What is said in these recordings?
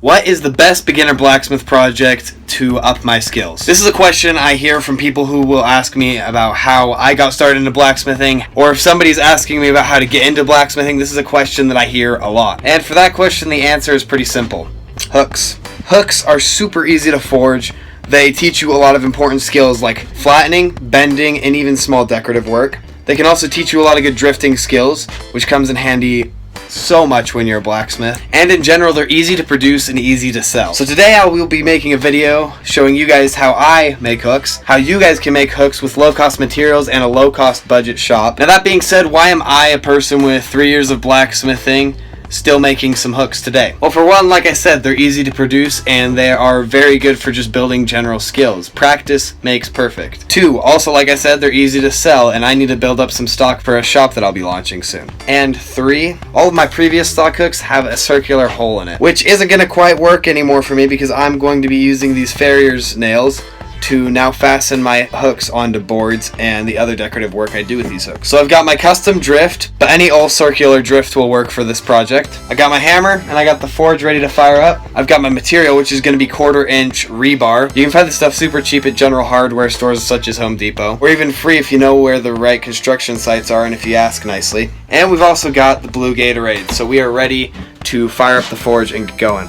What is the best beginner blacksmith project to up my skills? This is a question I hear from people who will ask me about how I got started into blacksmithing, or if somebody's asking me about how to get into blacksmithing. This is a question that I hear a lot. And for that question, the answer is pretty simple. Hooks. Hooks are super easy to forge. They teach you a lot of important skills like flattening, bending, and even small decorative work. They can also teach you a lot of good drifting skills, which comes in handy so much when you're a blacksmith. And in general, they're easy to produce and easy to sell. So today I will be making a video showing you guys how I make hooks, how you guys can make hooks with low-cost materials and a low-cost budget shop. Now that being said, why am I, a person with 3 years of blacksmithing, still making some hooks today? Well, for one, like I said, they're easy to produce and they are very good for just building general skills. Practice makes perfect. 2, also like I said, they're easy to sell and I need to build up some stock for a shop that I'll be launching soon. And 3, all of my previous stock hooks have a circular hole in it, which isn't going to quite work anymore for me because I'm going to be using these farrier's nails to now fasten my hooks onto boards and the other decorative work I do with these hooks. So I've got my custom drift, but any all circular drift will work for this project. I got my hammer and I got the forge ready to fire up. I've got my material, which is going to be 1/4 inch rebar. You can find this stuff super cheap at general hardware stores such as Home Depot, or even free if you know where the right construction sites are and if you ask nicely. And we've also got the blue Gatorade, so we are ready to fire up the forge and get going.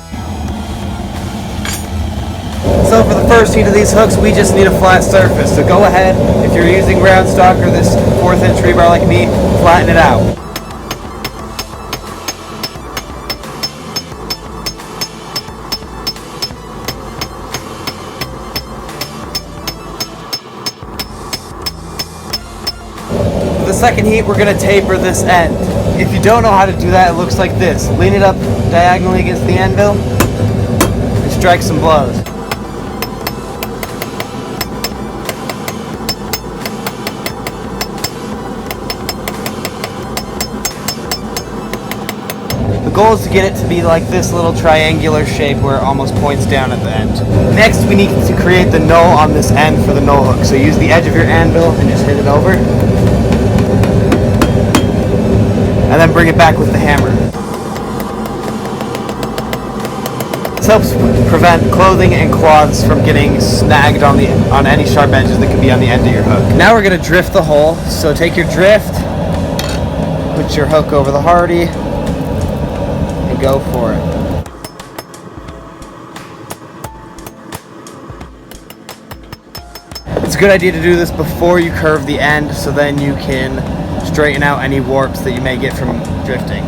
So for the first heat of these hooks, we just need a flat surface. So go ahead, if you're using round stock or this 1/4 inch rebar like me, flatten it out. For the second heat, we're going to taper this end. If you don't know how to do that, it looks like this. Lean it up diagonally against the anvil and strike some blows. The goal is to get it to be like this little triangular shape where it almost points down at the end. Next, we need to create the null on this end for the null hook. So use the edge of your anvil and just hit it over. And then bring it back with the hammer. This helps prevent clothing and cloths from getting snagged on any sharp edges that could be on the end of your hook. Now we're going to drift the hole. So take your drift, put your hook over the hardy, go for it. It's a good idea to do this before you curve the end so then you can straighten out any warps that you may get from drifting.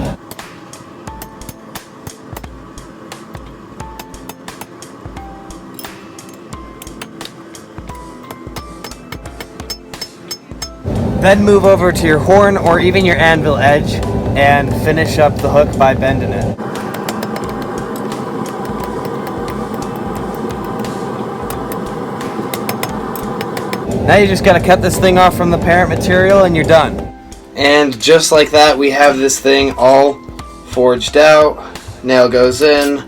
Then move over to your horn or even your anvil edge and finish up the hook by bending it. Now you just gotta cut this thing off from the parent material and you're done. And just like that, we have this thing all forged out. Nail goes in,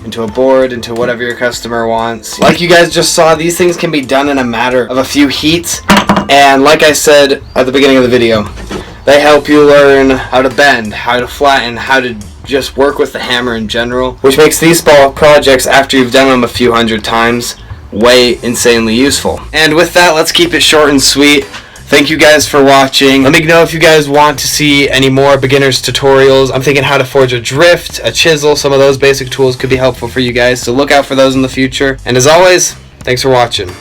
into a board, into whatever your customer wants. Like you guys just saw, these things can be done in a matter of a few heats. And like I said at the beginning of the video, they help you learn how to bend, how to flatten, how to just work with the hammer in general, which makes these small projects, after you've done them a few hundred times, way insanely useful. And with that, let's keep it short and sweet. Thank you guys for watching. Let me know if you guys want to see any more beginners tutorials. I'm thinking how to forge a drift, a chisel. Some of those basic tools could be helpful for you guys, so look out for those in the future. And as always, thanks for watching.